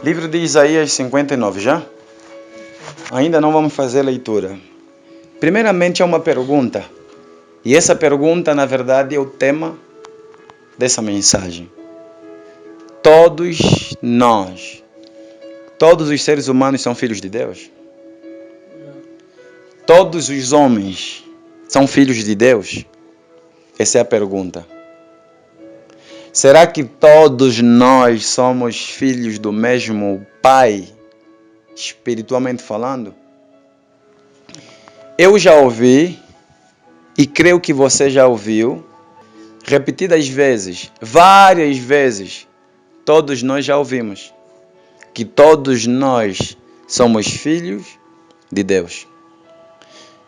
Livro de Isaías 59, já? Ainda não vamos fazer a leitura. Primeiramente, é uma pergunta. E essa pergunta, na verdade, é o tema dessa mensagem. Todos nós, todos os seres humanos são filhos de Deus? Todos os homens são filhos de Deus? Essa é a pergunta. Será que todos nós somos filhos do mesmo Pai, espiritualmente falando? Eu já ouvi, e creio que você já ouviu, repetidas vezes, várias vezes, todos nós já ouvimos, que todos nós somos filhos de Deus.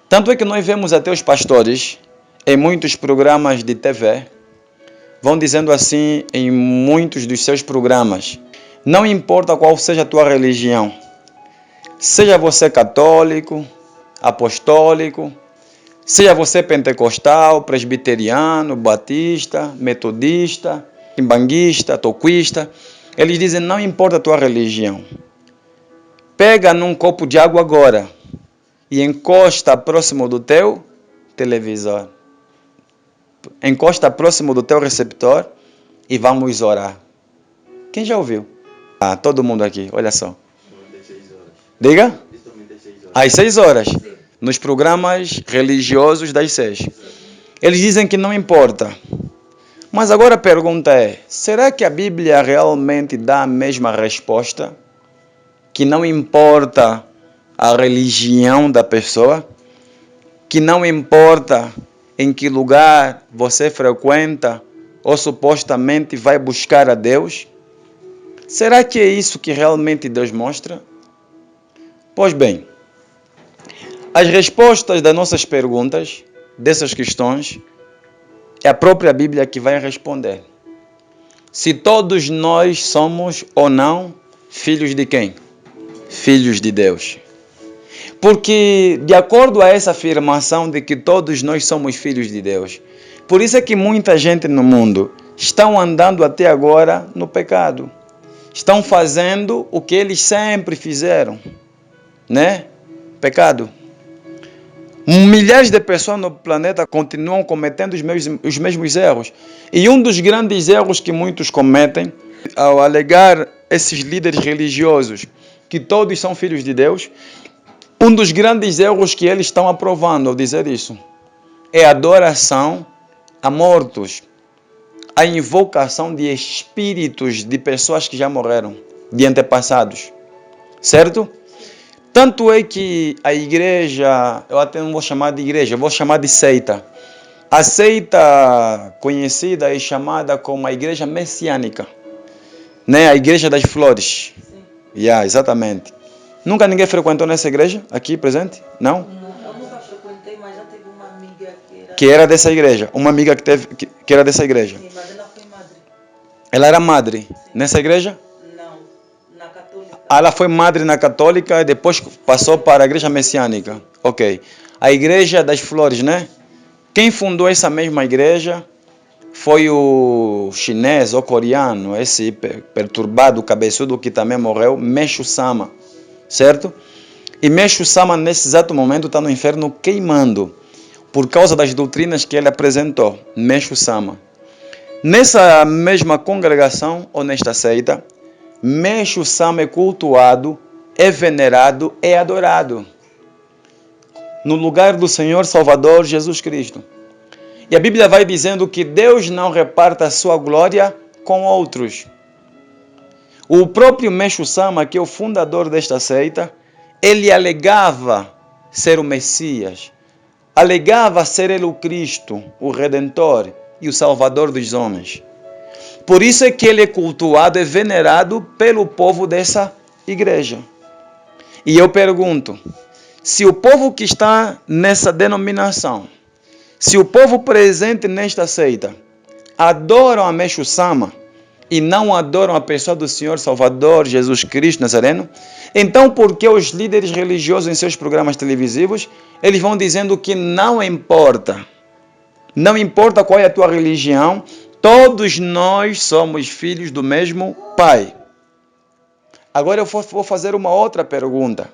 Tanto é que nós vemos até os pastores, em muitos programas de TV, vão dizendo assim em muitos dos seus programas: não importa qual seja a tua religião, seja você católico, apostólico, seja você pentecostal, presbiteriano, batista, metodista, quimbanguista, toquista, eles dizem: não importa a tua religião, pega num copo de água agora e encosta próximo do teu televisor. Encosta próximo do teu receptor e vamos orar. Quem já ouviu? Todo mundo aqui, olha só. Diga? Às 6 horas. Nos programas religiosos das 6. Eles dizem que não importa. Mas agora a pergunta é: será que a Bíblia realmente dá a mesma resposta? Que não importa a religião da pessoa? Que não importa em que lugar você frequenta ou supostamente vai buscar a Deus? Será que é isso que realmente Deus mostra? Pois bem, as respostas das nossas perguntas, dessas questões, é a própria Bíblia que vai responder. Se todos nós somos ou não filhos de quem? Filhos de Deus. Porque, de acordo a essa afirmação de que todos nós somos filhos de Deus, por isso é que muita gente no mundo estão andando até agora no pecado. Estão fazendo o que eles sempre fizeram, né? Pecado. Milhares de pessoas no planeta continuam cometendo os mesmos erros. E um dos grandes erros que muitos cometem, ao alegar esses líderes religiosos que todos são filhos de Deus, um dos grandes erros que eles estão aprovando ao dizer isso é a adoração a mortos, a invocação de espíritos de pessoas que já morreram, de antepassados, certo? Tanto é que a igreja, eu até não vou chamar de igreja, vou chamar de seita. A seita conhecida é chamada como a igreja messiânica, né? A igreja das flores. Exatamente. Nunca ninguém frequentou nessa igreja aqui presente? Não? Eu nunca frequentei, mas já teve uma amiga que era dessa igreja. Uma amiga que era dessa igreja. Sim, mas ela foi madre. Ela era madre. Sim. Nessa igreja? Não, na católica. Ela foi madre na católica e depois passou para a igreja messiânica. Ok. A igreja das flores, né? Quem fundou essa mesma igreja foi o chinês ou coreano, esse perturbado, cabeçudo que também morreu, Meshu Sama. Certo? E Meshu Sama nesse exato momento está no inferno queimando por causa das doutrinas que ele apresentou. Meshu Sama. Nessa mesma congregação ou nesta seita, Meshu Sama é cultuado, é venerado, é adorado no lugar do Senhor Salvador Jesus Cristo. E a Bíblia vai dizendo que Deus não reparta a sua glória com outros. O próprio Meshu Sama, que é o fundador desta seita, ele alegava ser o Messias, alegava ser ele o Cristo, o Redentor e o Salvador dos homens. Por isso é que ele é cultuado e venerado pelo povo dessa igreja. E eu pergunto, se o povo que está nessa denominação, se o povo presente nesta seita, adoram a Meshu Sama, e não adoram a pessoa do Senhor Salvador Jesus Cristo Nazareno, então por que os líderes religiosos em seus programas televisivos, eles vão dizendo que não importa qual é a tua religião, todos nós somos filhos do mesmo Pai. Agora eu vou fazer uma outra pergunta.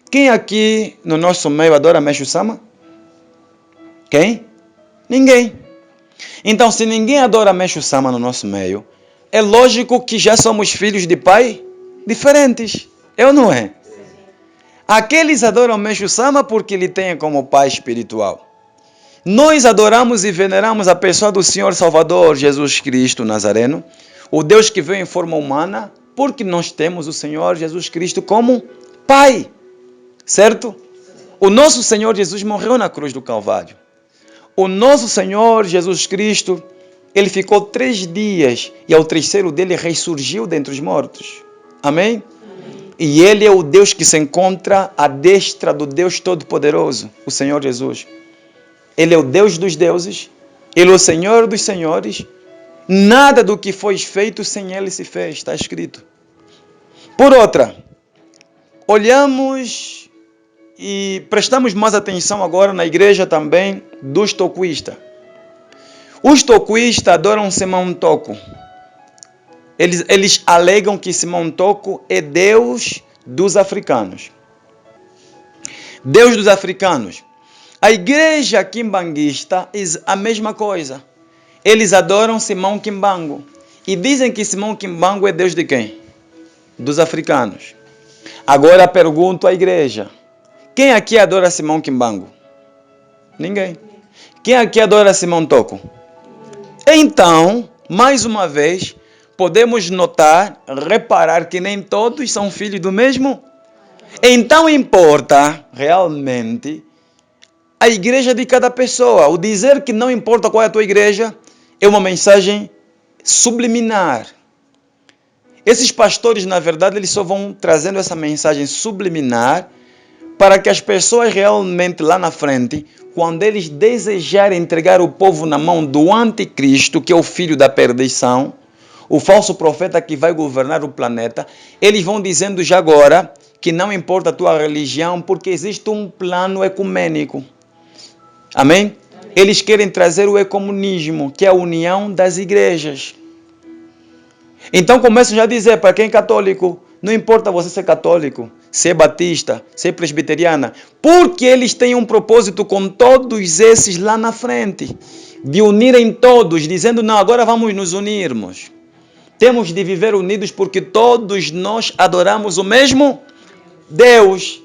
Quem aqui no nosso meio adora Meixo Sama? Quem? Ninguém. Então, se ninguém adora Meixo Sama no nosso meio, é lógico que já somos filhos de pai diferentes. É ou não é? Aqueles adoram Meixo Sama porque ele tem como pai espiritual. Nós adoramos e veneramos a pessoa do Senhor Salvador Jesus Cristo Nazareno, o Deus que veio em forma humana, porque nós temos o Senhor Jesus Cristo como pai. Certo? O nosso Senhor Jesus morreu na cruz do Calvário. O nosso Senhor Jesus Cristo, ele ficou 3 dias e ao terceiro dele ressurgiu dentre os mortos. Amém? E ele é o Deus que se encontra à destra do Deus Todo-Poderoso, o Senhor Jesus. Ele é o Deus dos deuses, ele é o Senhor dos senhores. Nada do que foi feito sem ele se fez, está escrito. Por outra, olhamos e prestamos mais atenção agora na igreja também dos tocuístas. Os tocuístas adoram Simão Toco. Eles alegam que Simão Toco é Deus dos africanos. Deus dos africanos. A igreja quimbanguista é a mesma coisa. Eles adoram Simão Quimbango. E dizem que Simão Quimbango é Deus de quem? Dos africanos. Agora pergunto à igreja. Quem aqui adora Simão Quimbango? Ninguém. Quem aqui adora Simão Toco? Então, mais uma vez, podemos notar, reparar que nem todos são filhos do mesmo. Então importa realmente a igreja de cada pessoa. O dizer que não importa qual é a tua igreja é uma mensagem subliminar. Esses pastores, na verdade, eles só vão trazendo essa mensagem subliminar para que as pessoas realmente lá na frente, quando eles desejarem entregar o povo na mão do anticristo, que é o filho da perdição, o falso profeta que vai governar o planeta, eles vão dizendo já agora que não importa a tua religião, porque existe um plano ecumênico. Amém? Eles querem trazer o ecumenismo, que é a união das igrejas. Então começam já a dizer para quem é católico, não importa você ser católico, ser batista, ser presbiteriana, porque eles têm um propósito com todos esses lá na frente, de unirem todos, dizendo, não, agora vamos nos unirmos. Temos de viver unidos porque todos nós adoramos o mesmo Deus.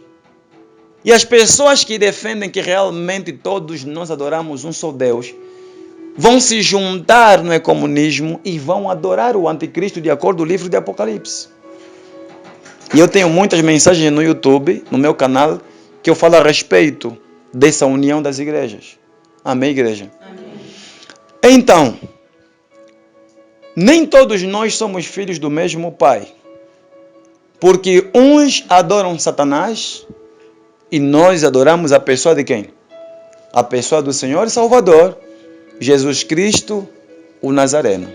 E as pessoas que defendem que realmente todos nós adoramos um só Deus, vão se juntar no ecumenismo e vão adorar o anticristo de acordo com o livro de Apocalipse. E eu tenho muitas mensagens no YouTube, no meu canal, que eu falo a respeito dessa união das igrejas. Amém, igreja? Amém. Então, nem todos nós somos filhos do mesmo Pai. Porque uns adoram Satanás e nós adoramos a pessoa de quem? A pessoa do Senhor e Salvador, Jesus Cristo, o Nazareno.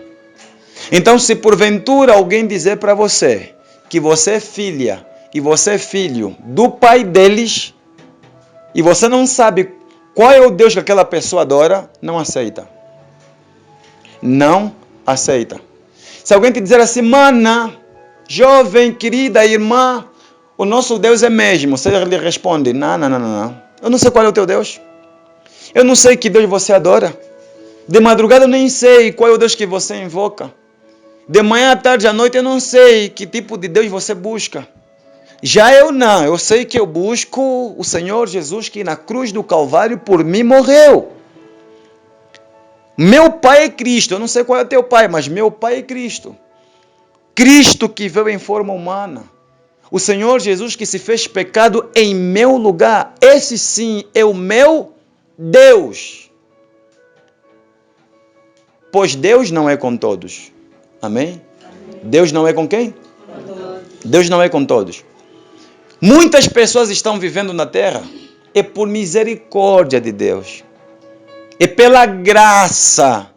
Então, se porventura alguém dizer para você que você é filha e você é filho do pai deles e você não sabe qual é o Deus que aquela pessoa adora, não aceita. Não aceita. Se alguém te dizer assim, mana, jovem, querida, irmã, o nosso Deus é mesmo, você lhe responde, não. Eu não sei qual é o teu Deus. Eu não sei que Deus você adora. De madrugada eu nem sei qual é o Deus que você invoca. De manhã, à tarde, à noite, eu não sei que tipo de Deus você busca. Já eu não, eu sei que eu busco o Senhor Jesus, que na cruz do Calvário por mim morreu. Meu pai é Cristo, eu não sei qual é o teu pai, mas meu pai é Cristo. Cristo que veio em forma humana. O Senhor Jesus que se fez pecado em meu lugar. Esse sim é o meu Deus. Pois Deus não é com todos. Amém? Deus não é com quem? Com todos. Deus não é com todos. Muitas pessoas estão vivendo na terra. É por misericórdia de Deus. É pela graça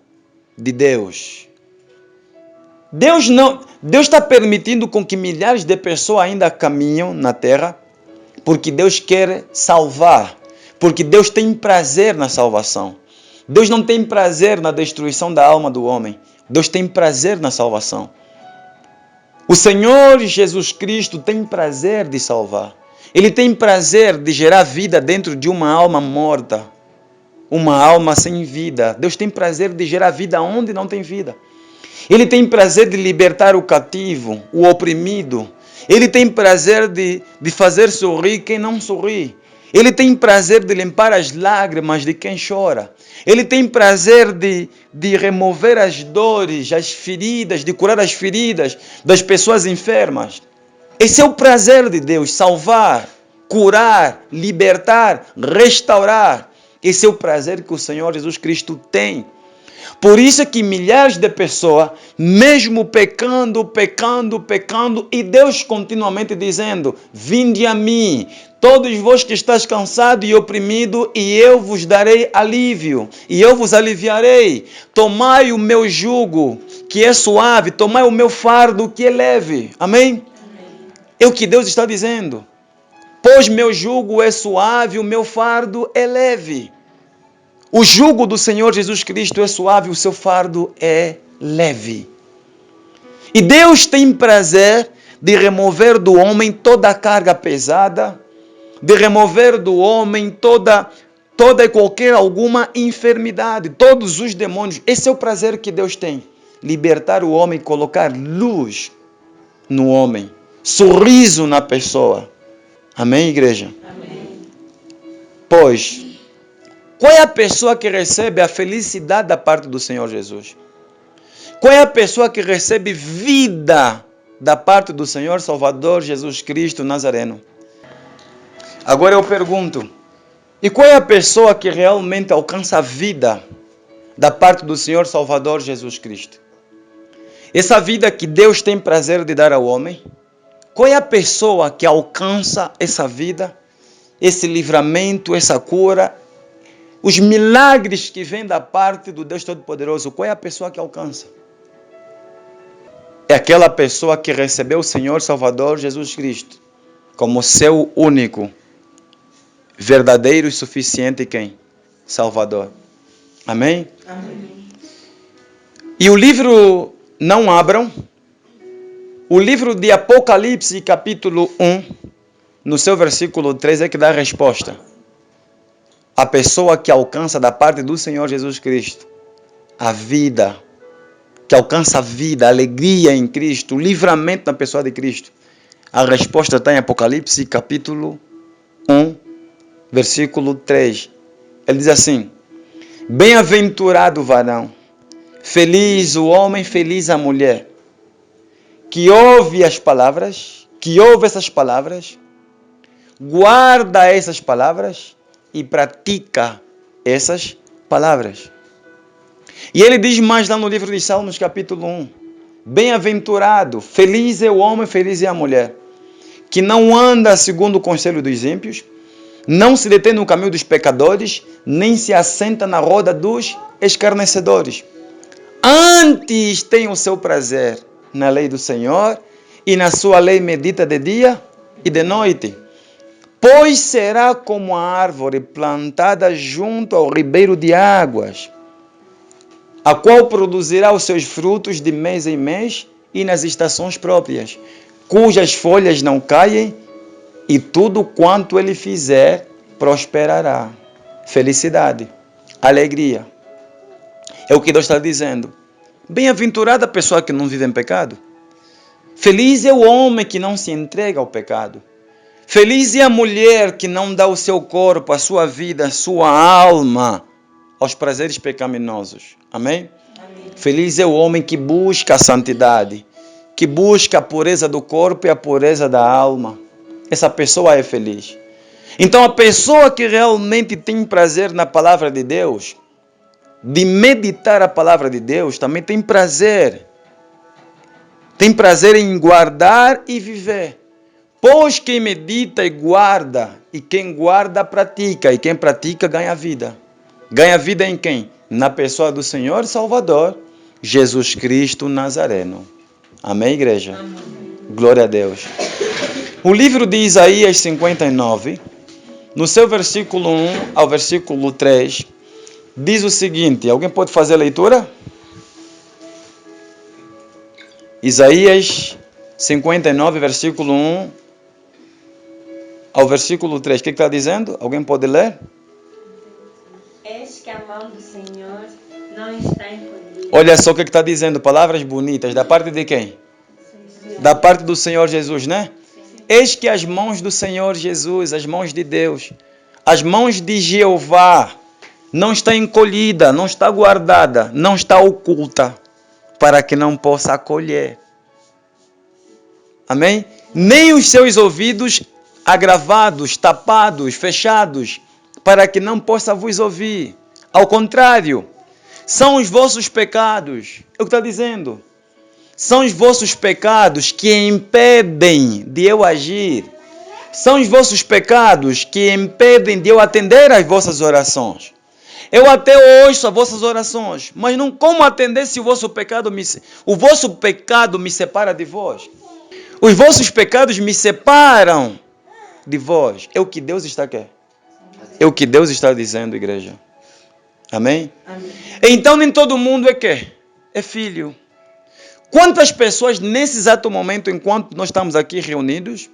de Deus. Deus está permitindo com que milhares de pessoas ainda caminham na terra, porque Deus quer salvar, porque Deus tem prazer na salvação. Deus não tem prazer na destruição da alma do homem. Deus tem prazer na salvação. O Senhor Jesus Cristo tem prazer de salvar. Ele tem prazer de gerar vida dentro de uma alma morta. Uma alma sem vida. Deus tem prazer de gerar vida onde não tem vida. Ele tem prazer de libertar o cativo, o oprimido. Ele tem prazer de fazer sorrir quem não sorri. Ele tem prazer de limpar as lágrimas de quem chora. Ele tem prazer de remover as dores, as feridas, de curar as feridas das pessoas enfermas. Esse é o prazer de Deus, salvar, curar, libertar, restaurar. Esse é o prazer que o Senhor Jesus Cristo tem. Por isso é que milhares de pessoas, mesmo pecando, e Deus continuamente dizendo: vinde a mim, todos vós que estáis cansados e oprimidos, e eu vos darei alívio, e eu vos aliviarei. Tomai o meu jugo, que é suave, tomai o meu fardo, que é leve. Amém? É o que Deus está dizendo. Pois meu jugo é suave, o meu fardo é leve. O jugo do Senhor Jesus Cristo é suave, o seu fardo é leve. E Deus tem prazer de remover do homem toda a carga pesada, de remover do homem toda e qualquer alguma enfermidade, todos os demônios. Esse é o prazer que Deus tem. Libertar o homem, colocar luz no homem, sorriso na pessoa. Amém, igreja? Amém. Pois, qual é a pessoa que recebe a felicidade da parte do Senhor Jesus? Qual é a pessoa que recebe vida da parte do Senhor Salvador Jesus Cristo Nazareno? Agora eu pergunto, e qual é a pessoa que realmente alcança a vida da parte do Senhor Salvador Jesus Cristo? Essa vida que Deus tem prazer de dar ao homem? Qual é a pessoa que alcança essa vida, esse livramento, essa cura, os milagres que vêm da parte do Deus Todo-Poderoso? Qual é a pessoa que alcança? É aquela pessoa que recebeu o Senhor Salvador Jesus Cristo como seu único, verdadeiro e suficiente quem? Salvador. Amém? Amém. E o livro, não abram, o livro de Apocalipse, capítulo 1, no seu versículo 3, é que dá a resposta. A pessoa que alcança da parte do Senhor Jesus Cristo a vida, que alcança a vida, a alegria em Cristo, o livramento na pessoa de Cristo. A resposta está em Apocalipse, capítulo 1, versículo 3. Ele diz assim: bem-aventurado o varão, feliz o homem, feliz a mulher, que ouve as palavras, que ouve essas palavras, guarda essas palavras e pratica essas palavras. E ele diz mais lá no livro de Salmos, capítulo 1. Bem-aventurado, feliz é o homem, feliz é a mulher, que não anda segundo o conselho dos ímpios, não se detém no caminho dos pecadores, nem se assenta na roda dos escarnecedores. Antes tem o seu prazer na lei do Senhor, e na sua lei medita de dia e de noite. Pois será como a árvore plantada junto ao ribeiro de águas, a qual produzirá os seus frutos de mês em mês e nas estações próprias, cujas folhas não caem, e tudo quanto ele fizer prosperará. Felicidade, alegria. É o que Deus está dizendo. Bem-aventurada a pessoa que não vive em pecado. Feliz é o homem que não se entrega ao pecado. Feliz é a mulher que não dá o seu corpo, a sua vida, a sua alma aos prazeres pecaminosos. Amém? Amém. Feliz é o homem que busca a santidade, que busca a pureza do corpo e a pureza da alma. Essa pessoa é feliz. Então, a pessoa que realmente tem prazer na palavra de Deus, de meditar a palavra de Deus, também tem prazer. Tem prazer em guardar e viver. Pois quem medita e guarda, e quem guarda pratica, e quem pratica ganha vida. Ganha vida em quem? Na pessoa do Senhor Salvador, Jesus Cristo Nazareno. Amém, igreja? Amém. Glória a Deus. O livro de Isaías 59, no seu versículo 1 ao versículo 3, diz o seguinte: alguém pode fazer a leitura? Isaías 59, versículo 1 ao versículo 3. O que está dizendo? Alguém pode ler? Eis que a mão do Senhor não está encolhida. Olha só o que está dizendo. Palavras bonitas. Da parte de quem? Da parte do Senhor Jesus, né? Eis que as mãos do Senhor Jesus, as mãos de Deus, as mãos de Jeová, não está encolhida, não está guardada, não está oculta, para que não possa acolher. Amém? Nem os seus ouvidos agravados, tapados, fechados, para que não possa vos ouvir. Ao contrário, são os vossos pecados. É o que está dizendo. São os vossos pecados que impedem de eu agir. São os vossos pecados que impedem de eu atender às vossas orações. Eu até ouço as vossas orações, mas não como atender se o vosso pecado me separa de vós. Os vossos pecados me separam de vós. É o que Deus está querendo. É o que Deus está dizendo, igreja. Amém? Amém. Então nem todo mundo é quê? É filho. Quantas pessoas nesse exato momento, enquanto nós estamos aqui reunidos,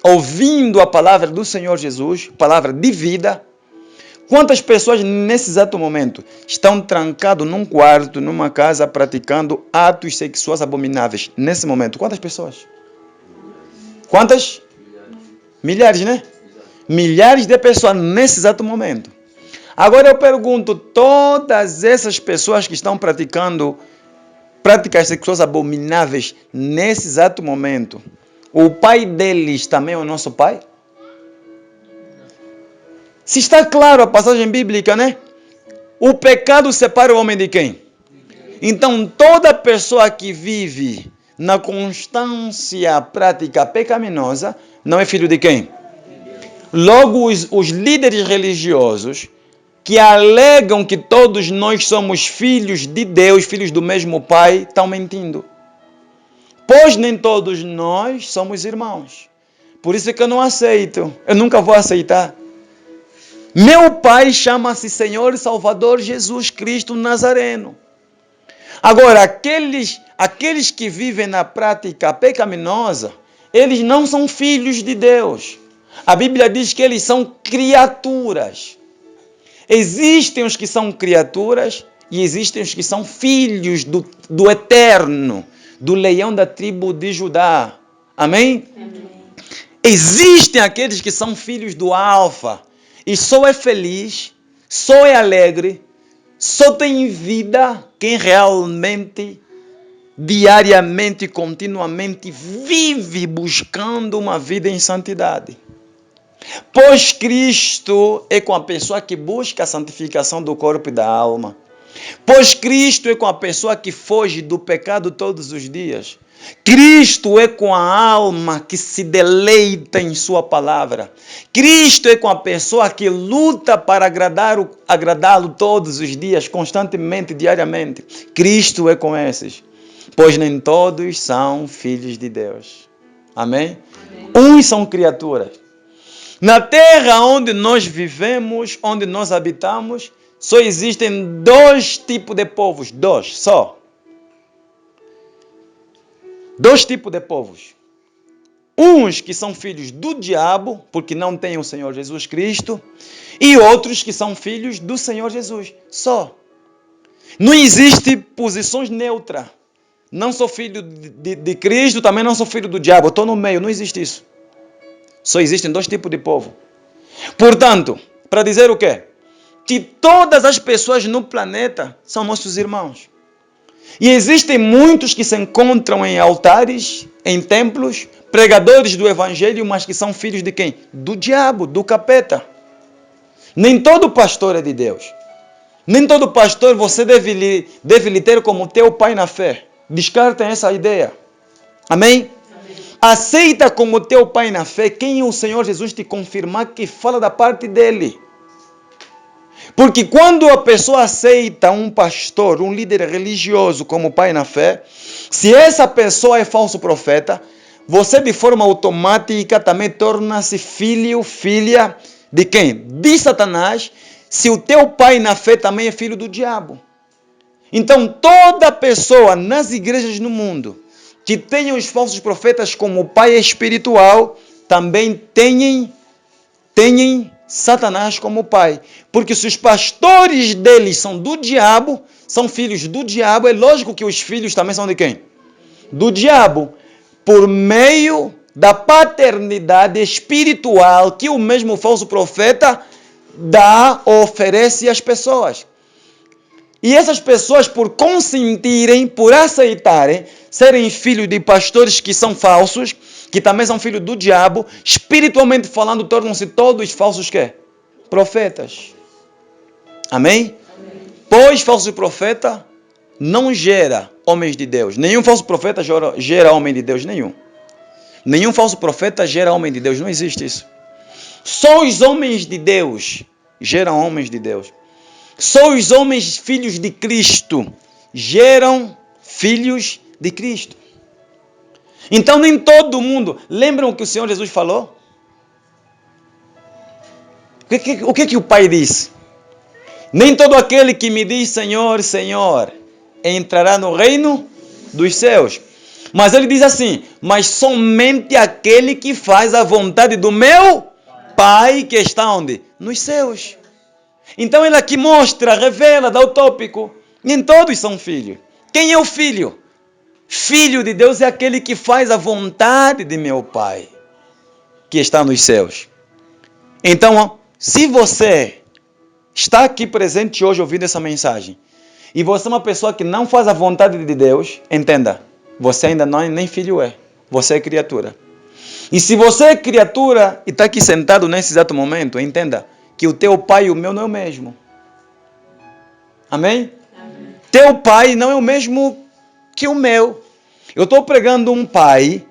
ouvindo a palavra do Senhor Jesus, palavra de vida, quantas pessoas nesse exato momento estão trancados num quarto, numa casa, praticando atos sexuais abomináveis? Nesse momento, quantas pessoas? Quantas? Milhares, né? Milhares de pessoas nesse exato momento. Agora eu pergunto, todas essas pessoas que estão praticando práticas sexuais abomináveis nesse exato momento, o pai deles também é o nosso pai? Se está claro a passagem bíblica, né? O pecado separa o homem de quem? Então, toda pessoa que vive na constância prática pecaminosa não é filho de quem? Logo, os líderes religiosos que alegam que todos nós somos filhos de Deus, filhos do mesmo Pai, estão mentindo. Pois nem todos nós somos irmãos. Por isso é que eu não aceito. Eu nunca vou aceitar. Meu Pai chama-se Senhor e Salvador Jesus Cristo Nazareno. Agora, aqueles que vivem na prática pecaminosa, eles não são filhos de Deus. A Bíblia diz que eles são criaturas. Existem os que são criaturas e existem os que são filhos do Eterno, do leão da tribo de Judá. Amém? Amém. Existem aqueles que são filhos do Alfa e só é feliz, só é alegre, só tem vida quem realmente, diariamente, continuamente vive buscando uma vida em santidade. Pois Cristo é com a pessoa que busca a santificação do corpo e da alma. Pois Cristo é com a pessoa que foge do pecado todos os dias. Cristo é com a alma que se deleita em sua palavra. Cristo é com a pessoa que luta para agradá-lo todos os dias, constantemente, diariamente. Cristo é com esses. Pois nem todos são filhos de Deus. Amém? Uns são criaturas. Na terra onde nós vivemos, onde nós habitamos, só existem dois tipos de povos. Dois, só. Dois tipos de povos. Uns que são filhos do diabo, porque não têm o Senhor Jesus Cristo, e outros que são filhos do Senhor Jesus. Só. Não existe posições neutras. Não sou filho de Cristo, também não sou filho do diabo. Eu estou no meio, não existe isso. Só existem dois tipos de povo. Portanto, para dizer o quê? Que todas as pessoas no planeta são nossos irmãos. E existem muitos que se encontram em altares, em templos, pregadores do evangelho, mas que são filhos de quem? Do diabo, do capeta. Nem todo pastor é de Deus. Nem todo pastor você deve lhe ter como teu pai na fé. Descartem essa ideia. Amém? Aceita como teu pai na fé quem o Senhor Jesus te confirmar que fala da parte dele. Porque quando a pessoa aceita um pastor, um líder religioso como pai na fé, se essa pessoa é falso profeta, você de forma automática também torna-se filho, filha de quem? De Satanás, se o teu pai na fé também é filho do diabo. Então toda pessoa nas igrejas no mundo, que tenham os falsos profetas como pai espiritual, também tenham Satanás como pai. Porque se os pastores deles são do diabo, são filhos do diabo, é lógico que os filhos também são de quem? Do diabo. Por meio da paternidade espiritual que o mesmo falso profeta dá ou oferece às pessoas. E essas pessoas, por consentirem, por aceitarem, serem filhos de pastores que são falsos, que também são filhos do diabo, espiritualmente falando, tornam-se todos falsos quê? Profetas. Amém? Amém? Pois falso profeta não gera homens de Deus. Nenhum falso profeta gera homem de Deus, nenhum. Nenhum falso profeta gera homem de Deus, não existe isso. Só os homens de Deus geram homens de Deus. Só os homens filhos de Cristo geram filhos de Cristo. Então nem todo mundo... Lembram o que o Senhor Jesus falou? O que o Pai disse? Nem todo aquele que me diz Senhor, Senhor, entrará no reino dos céus. Mas ele diz assim, mas somente aquele que faz a vontade do meu Pai que está onde? Nos céus. Então ele aqui mostra, revela, dá o tópico. Nem todos são filhos. Quem é o filho? Filho de Deus é aquele que faz a vontade de meu Pai, que está nos céus. Então, se você está aqui presente hoje ouvindo essa mensagem, e você é uma pessoa que não faz a vontade de Deus, entenda, você ainda não é nem filho é, você é criatura. E se você é criatura e está aqui sentado nesse exato momento, entenda que o teu pai e o meu não é o mesmo. Amém? Amém. Teu pai não é o mesmo que o meu. Eu estou pregando um pai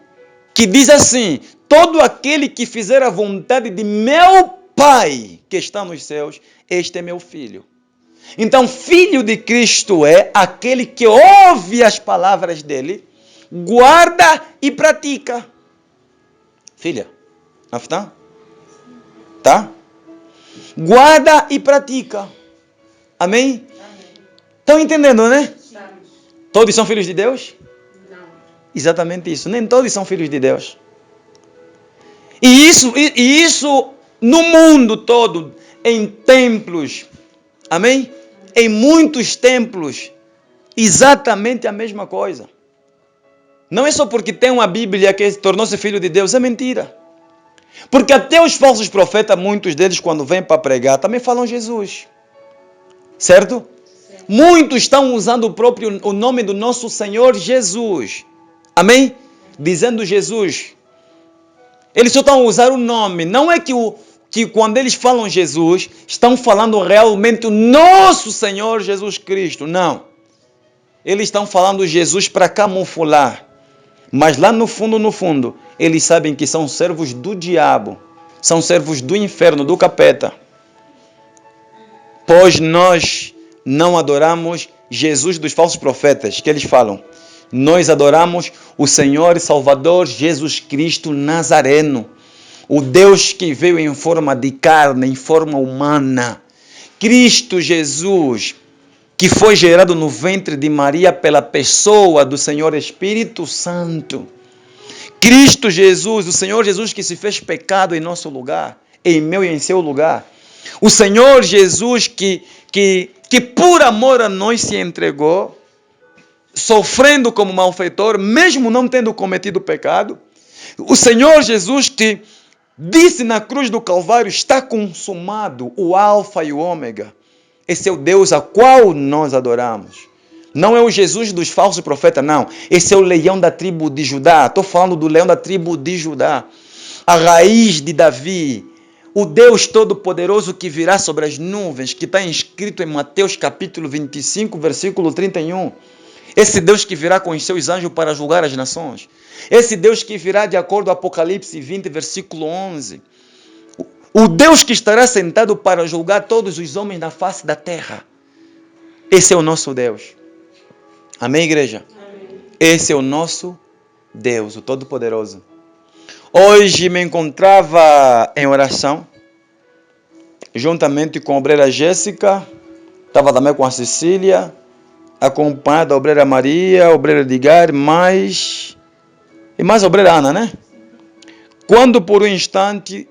que diz assim, todo aquele que fizer a vontade de meu Pai que está nos céus, este é meu filho. Então, filho de Cristo é aquele que ouve as palavras dele, guarda e pratica. Filha, tá? Tá? Guarda e pratica. Amém? Estão entendendo, né? Todos são filhos de Deus? Não. Exatamente isso. Nem todos são filhos de Deus. E isso no mundo todo, em templos. Amém? Em muitos templos, exatamente a mesma coisa. Não é só porque tem uma Bíblia que tornou-se filho de Deus, é mentira. Porque até os falsos profetas, muitos deles, quando vêm para pregar, também falam Jesus. Certo? Sim. Muitos estão usando o nome do nosso Senhor Jesus. Amém? Dizendo Jesus. Eles só estão a usar o nome. Não é que quando eles falam Jesus, estão falando realmente o nosso Senhor Jesus Cristo. Não. Eles estão falando Jesus para camuflar. Mas lá no fundo, eles sabem que são servos do diabo. São servos do inferno, do capeta. Pois nós não adoramos Jesus dos falsos profetas, que eles falam. Nós adoramos o Senhor e Salvador Jesus Cristo Nazareno. O Deus que veio em forma de carne, em forma humana. Cristo Jesus, que foi gerado no ventre de Maria pela pessoa do Senhor Espírito Santo. Cristo Jesus, o Senhor Jesus que se fez pecado em nosso lugar, em meu e em seu lugar. O Senhor Jesus que por amor a nós se entregou, sofrendo como malfeitor, mesmo não tendo cometido pecado. O Senhor Jesus que disse na cruz do Calvário, está consumado, o Alfa e o Ômega. Esse é o Deus a qual nós adoramos. Não é o Jesus dos falsos profetas, não. Esse é o leão da tribo de Judá. Estou falando do leão da tribo de Judá. A raiz de Davi. O Deus Todo-Poderoso que virá sobre as nuvens, que está escrito em Mateus capítulo 25, versículo 31. Esse Deus que virá com os seus anjos para julgar as nações. Esse Deus que virá de acordo com Apocalipse 20, versículo 11. O Deus que estará sentado para julgar todos os homens na face da terra. Esse é o nosso Deus. Amém, igreja? Amém. Esse é o nosso Deus, o Todo-Poderoso. Hoje me encontrava em oração, juntamente com a obreira Jéssica, estava também com a Cecília, acompanhada da obreira Maria, a obreira Edgar, mais E mais obreira Ana, né? Quando por um instante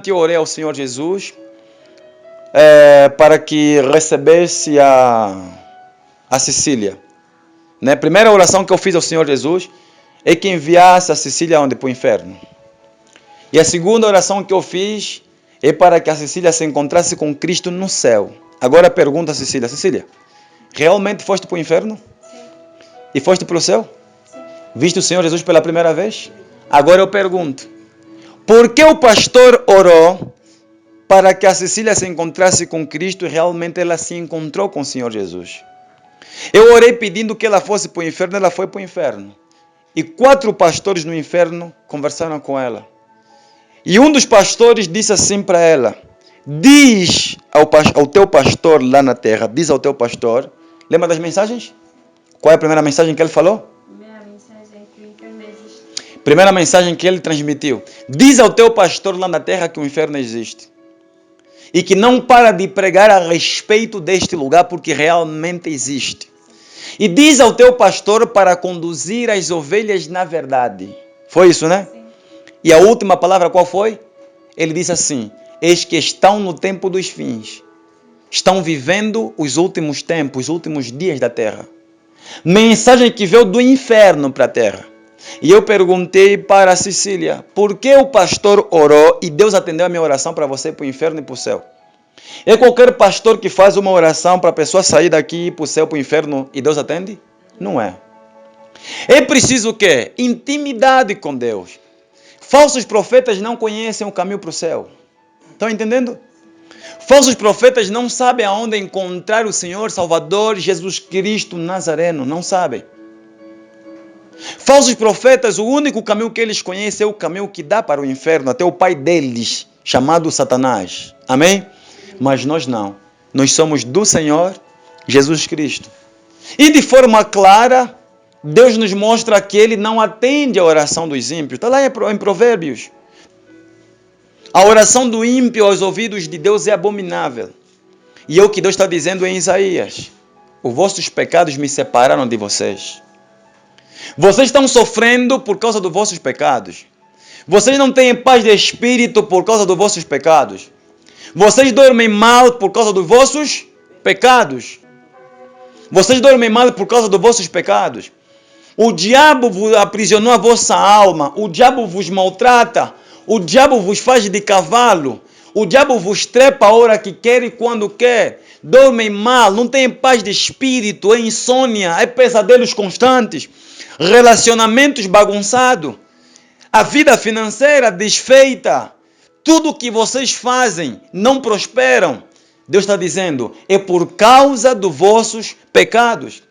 eu orei ao Senhor Jesus para que recebesse a Cecília. Né? A primeira oração que eu fiz ao Senhor Jesus é que enviasse a Cecília onde? Para o inferno. E a segunda oração que eu fiz é para que a Cecília se encontrasse com Cristo no céu. Agora pergunta a Cecília: Cecília, realmente foste para o inferno? Sim. E foste para o céu? Sim. Viste o Senhor Jesus pela primeira vez? Agora eu pergunto: por que o pastor orou para que a Cecília se encontrasse com Cristo e realmente ela se encontrou com o Senhor Jesus? Eu orei pedindo que ela fosse para o inferno, ela foi para o inferno. E 4 pastores no inferno conversaram com ela. E um dos pastores disse assim para ela: diz ao teu pastor lá na terra, diz ao teu pastor. Lembra das mensagens? Qual é a primeira mensagem que ele falou? Primeira mensagem é que o inferno existe. Primeira mensagem que ele transmitiu: diz ao teu pastor lá na terra que o inferno existe. E que não para de pregar a respeito deste lugar, porque realmente existe. E diz ao teu pastor para conduzir as ovelhas na verdade. Foi isso, né? Sim. E a última palavra qual foi? Ele disse assim: eis que estão no tempo dos fins. Estão vivendo os últimos tempos, os últimos dias da terra. Mensagem que veio do inferno para a terra. E eu perguntei para a Cecília: por que o pastor orou e Deus atendeu a minha oração para você ir para o inferno e para o céu? É qualquer pastor que faz uma oração para a pessoa sair daqui e ir para o céu, para o inferno, e Deus atende? Não é. É preciso o quê? Intimidade com Deus. Falsos profetas não conhecem o caminho para o céu. Estão entendendo? Falsos profetas não sabem aonde encontrar o Senhor Salvador Jesus Cristo Nazareno. Não sabem. Falsos profetas, o único caminho que eles conhecem é o caminho que dá para o inferno, até o pai deles, chamado Satanás. Amém? Mas nós não. Nós somos do Senhor Jesus Cristo. E de forma clara, Deus nos mostra que Ele não atende a oração dos ímpios. Está lá em Provérbios. A oração do ímpio aos ouvidos de Deus é abominável. E é o que Deus está dizendo em Isaías: os vossos pecados me separaram de vocês. Vocês estão sofrendo por causa dos vossos pecados. Vocês não têm paz de espírito por causa dos vossos pecados. Vocês dormem mal por causa dos vossos pecados. Vocês dormem mal por causa dos vossos pecados. O diabo aprisionou a vossa alma. O diabo vos maltrata. O diabo vos faz de cavalo. O diabo vos trepa a hora que quer e quando quer. Dormem mal, não têm paz de espírito, é insônia, é pesadelos constantes, relacionamentos bagunçados, a vida financeira desfeita. Tudo que vocês fazem não prosperam. Deus está dizendo, é por causa dos vossos pecados.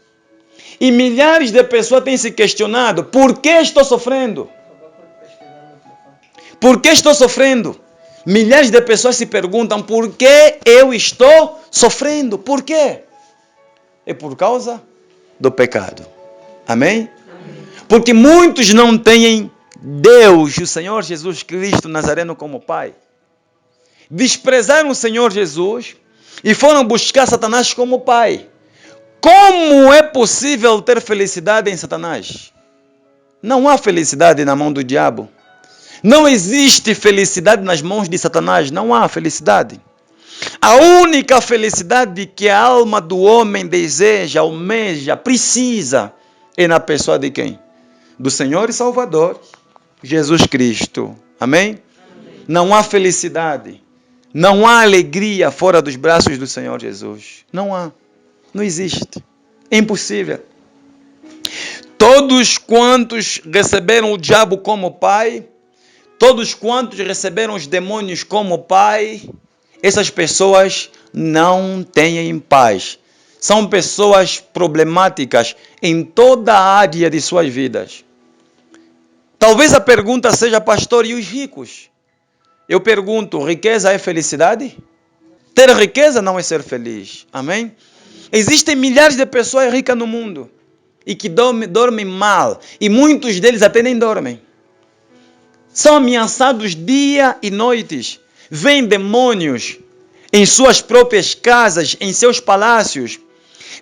E milhares de pessoas têm se questionado: por que estou sofrendo? Por que estou sofrendo? Milhares de pessoas se perguntam: por que eu estou sofrendo? Por quê? É por causa do pecado. Amém? Porque muitos não têm Deus, o Senhor Jesus Cristo Nazareno, como Pai. Desprezaram o Senhor Jesus e foram buscar Satanás como Pai. Como é possível ter felicidade em Satanás? Não há felicidade na mão do diabo. Não existe felicidade nas mãos de Satanás. Não há felicidade. A única felicidade que a alma do homem deseja, almeja, precisa, é na pessoa de quem? Do Senhor e Salvador Jesus Cristo. Amém? Não há felicidade, não há alegria fora dos braços do Senhor Jesus. Não há. Não existe. É impossível. Todos quantos receberam o diabo como pai, todos quantos receberam os demônios como pai, essas pessoas não têm paz. São pessoas problemáticas em toda a área de suas vidas. Talvez a pergunta seja: pastor, e os ricos? Eu pergunto: riqueza é felicidade? Ter riqueza não é ser feliz. Amém? Existem milhares de pessoas ricas no mundo e que dormem mal. E muitos deles até nem dormem. São ameaçados dia e noite. Vêm demônios em suas próprias casas, em seus palácios.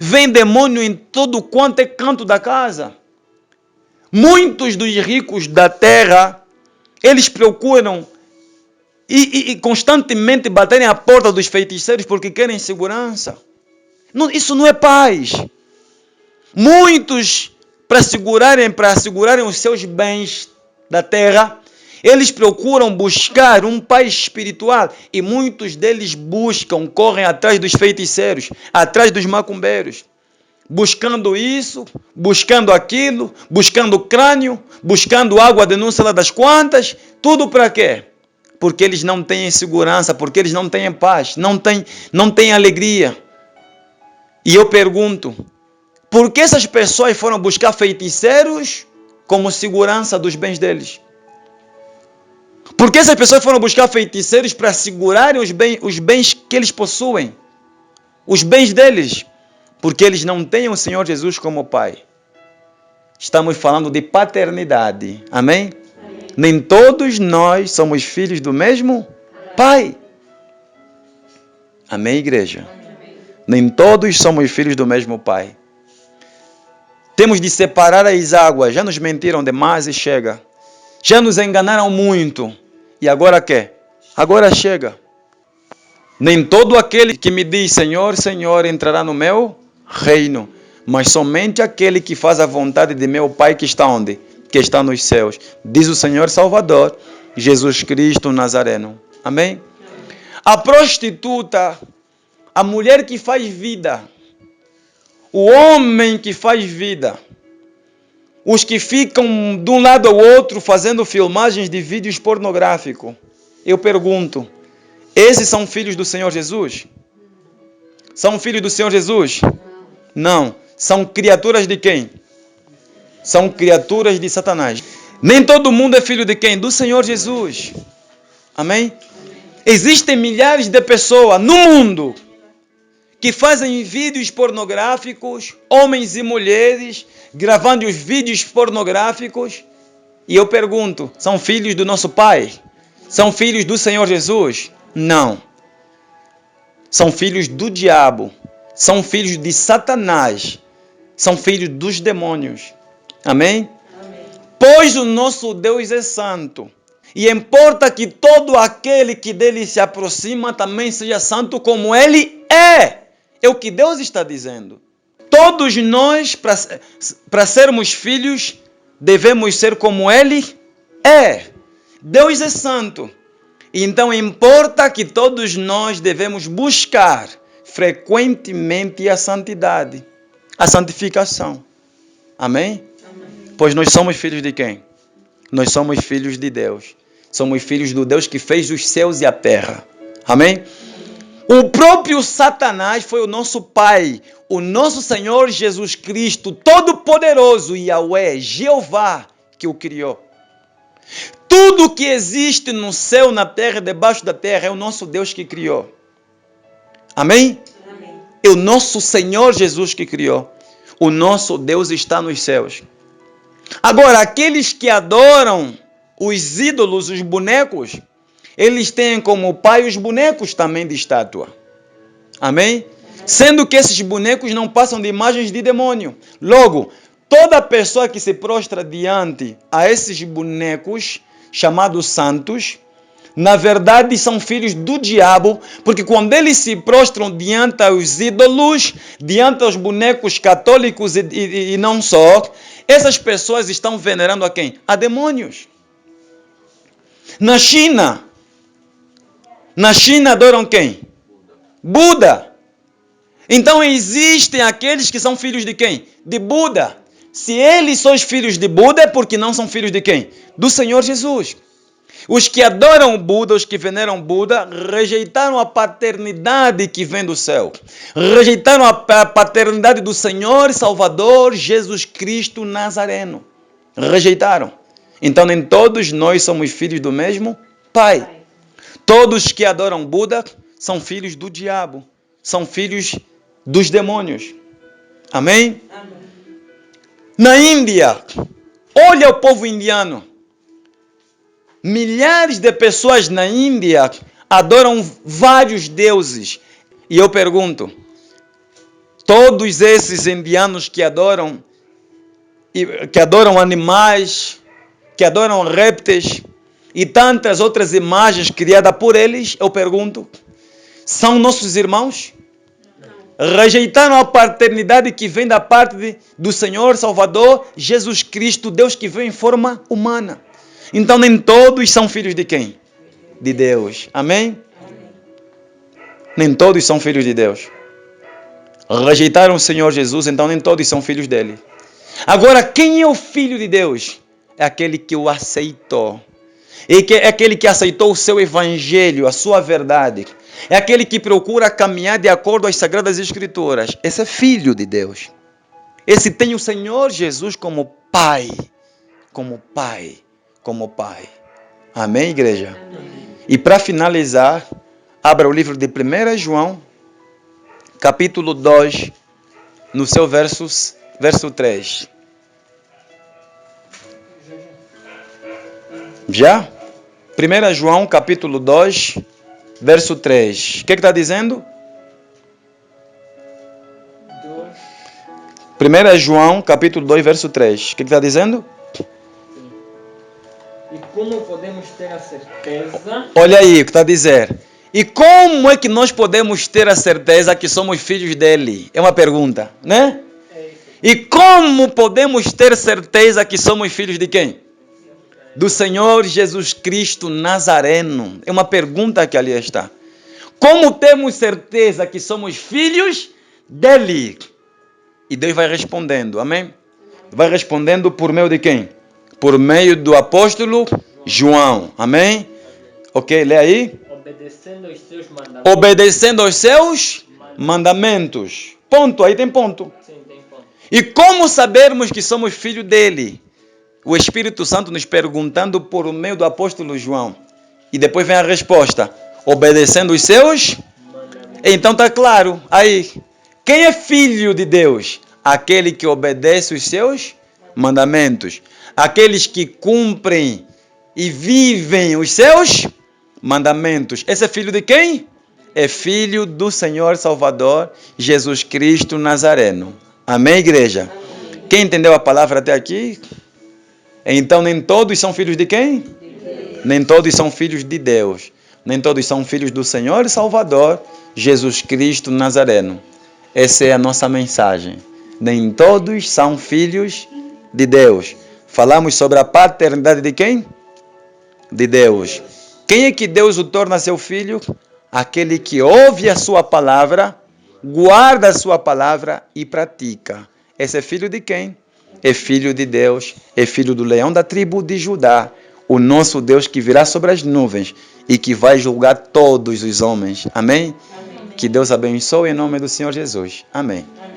Vem demônio em todo quanto é canto da casa. Muitos dos ricos da terra, eles procuram e constantemente baterem à porta dos feiticeiros porque querem segurança. Não, isso não é paz. Muitos, para segurarem os seus bens da terra, eles procuram buscar um pai espiritual. E muitos deles correm atrás dos feiticeiros, atrás dos macumbeiros. Buscando isso, buscando aquilo, buscando crânio, buscando água de não sei lá das quantas. Tudo para quê? Porque eles não têm segurança, porque eles não têm paz, não têm alegria. E eu pergunto, por que essas pessoas foram buscar feiticeiros como segurança dos bens deles? Por que essas pessoas foram buscar feiticeiros para segurarem os bens que eles possuem? Os bens deles? Porque eles não têm o Senhor Jesus como Pai. Estamos falando de paternidade. Amém? Amém. Nem todos nós somos filhos do mesmo Pai. Amém, igreja? Amém. Nem todos somos filhos do mesmo Pai. Temos de separar as águas. Já nos mentiram demais e chega. Já nos enganaram muito. E agora quer? Agora chega. Nem todo aquele que me diz Senhor, Senhor entrará no meu reino, mas somente aquele que faz a vontade de meu Pai que está onde? Que está nos céus. Diz o Senhor Salvador, Jesus Cristo Nazareno. Amém? A prostituta, a mulher que faz vida, o homem que faz vida, os que ficam de um lado ao outro fazendo filmagens de vídeos pornográficos. Eu pergunto, esses são filhos do Senhor Jesus? São filhos do Senhor Jesus? Não. São criaturas de quem? São criaturas de Satanás. Nem todo mundo é filho de quem? Do Senhor Jesus. Amém? Existem milhares de pessoas no mundo que fazem vídeos pornográficos, homens e mulheres, gravando os vídeos pornográficos. E eu pergunto, são filhos do nosso Pai? São filhos do Senhor Jesus? Não. São filhos do diabo. São filhos de Satanás. São filhos dos demônios. Amém? Amém? Pois o nosso Deus é santo. E importa que todo aquele que dele se aproxima também seja santo como ele é. É o que Deus está dizendo. Todos nós, para sermos filhos, devemos ser como ele é. Deus é santo. Então importa que todos nós devemos buscar frequentemente a santidade, a santificação. Amém? Amém? Pois nós somos filhos de quem? Nós somos filhos de Deus. Somos filhos do Deus que fez os céus e a terra. Amém? O próprio Satanás foi o nosso Pai, o nosso Senhor Jesus Cristo, Todo-Poderoso, Yahweh, Jeová, que o criou. Tudo que existe no céu, na terra, debaixo da terra, é o nosso Deus que criou. Amém? Amém? É o nosso Senhor Jesus que criou. O nosso Deus está nos céus. Agora, aqueles que adoram os ídolos, os bonecos, eles têm como pai os bonecos também de estátua. Amém? Sendo que esses bonecos não passam de imagens de demônio. Logo, toda pessoa que se prostra diante a esses bonecos, chamados santos, na verdade são filhos do diabo, porque quando eles se prostram diante aos ídolos, diante aos bonecos católicos e não só, essas pessoas estão venerando a quem? A demônios. Na China adoram quem? Buda. Então existem aqueles que são filhos de quem? De Buda. Se eles são os filhos de Buda, é porque não são filhos de quem? Do Senhor Jesus. Os que adoram Buda, os que veneram Buda, rejeitaram a paternidade que vem do céu. Rejeitaram a paternidade do Senhor Salvador Jesus Cristo Nazareno. Rejeitaram. Então nem todos nós somos filhos do mesmo Pai. Todos que adoram Buda são filhos do diabo. São filhos dos demônios. Amém? Amém. Na Índia, olha o povo indiano. Milhares de pessoas na Índia adoram vários deuses. E eu pergunto, todos esses indianos que adoram, que adoram animais, que adoram répteis e tantas outras imagens criadas por eles, eu pergunto, são nossos irmãos? Rejeitaram a paternidade que vem da parte do Senhor Salvador, Jesus Cristo, Deus que veio em forma humana. Então nem todos são filhos de quem? De Deus. Amém? Nem todos são filhos de Deus. Rejeitaram o Senhor Jesus, então nem todos são filhos dele. Agora, quem é o filho de Deus? É aquele que o aceitou. É aquele que aceitou o seu evangelho, a sua verdade. É aquele que procura caminhar de acordo às Sagradas Escrituras. Esse é filho de Deus. Esse tem o Senhor Jesus como Pai. Como Pai. Como Pai. Amém, igreja? Amém. E para finalizar, abra o livro de 1 João, capítulo 2, no seu verso 3. Já? 1 João, capítulo 2, verso 3. O que está dizendo? 1 João, capítulo 2, verso 3. O que está dizendo? E como podemos ter a certeza... Olha aí o que está a dizer. E como é que nós podemos ter a certeza que somos filhos dele? É uma pergunta, né? E como podemos ter certeza que somos filhos de quem? Do Senhor Jesus Cristo Nazareno. É uma pergunta que ali está. Como temos certeza que somos filhos dele? E Deus vai respondendo, amém? Vai respondendo por meio de quem? Por meio do apóstolo João, amém? Ok, lê aí. Obedecendo aos seus mandamentos. Obedecendo aos seus mandamentos. Ponto, aí tem ponto. Sim, tem ponto. E como sabermos que somos filhos dele? O Espírito Santo nos perguntando por meio do apóstolo João. E depois vem a resposta. Obedecendo os seus mandamentos. Então está claro. Aí, quem é filho de Deus? Aquele que obedece os seus mandamentos. Aqueles que cumprem e vivem os seus mandamentos. Esse é filho de quem? É filho do Senhor Salvador, Jesus Cristo Nazareno. Amém, igreja? Amém. Quem entendeu a palavra até aqui? Então nem todos são filhos de quem? Nem todos são filhos de Deus. Nem todos são filhos do Senhor Salvador, Jesus Cristo Nazareno. Essa é a nossa mensagem. Nem todos são filhos de Deus. Falamos sobre a paternidade de quem? De Deus. Quem é que Deus o torna seu filho? Aquele que ouve a sua palavra, guarda a sua palavra e pratica. Esse é filho de quem? É filho de Deus, é filho do leão da tribo de Judá, o nosso Deus que virá sobre as nuvens e que vai julgar todos os homens. Amém? Amém. Que Deus abençoe em nome do Senhor Jesus. Amém. Amém.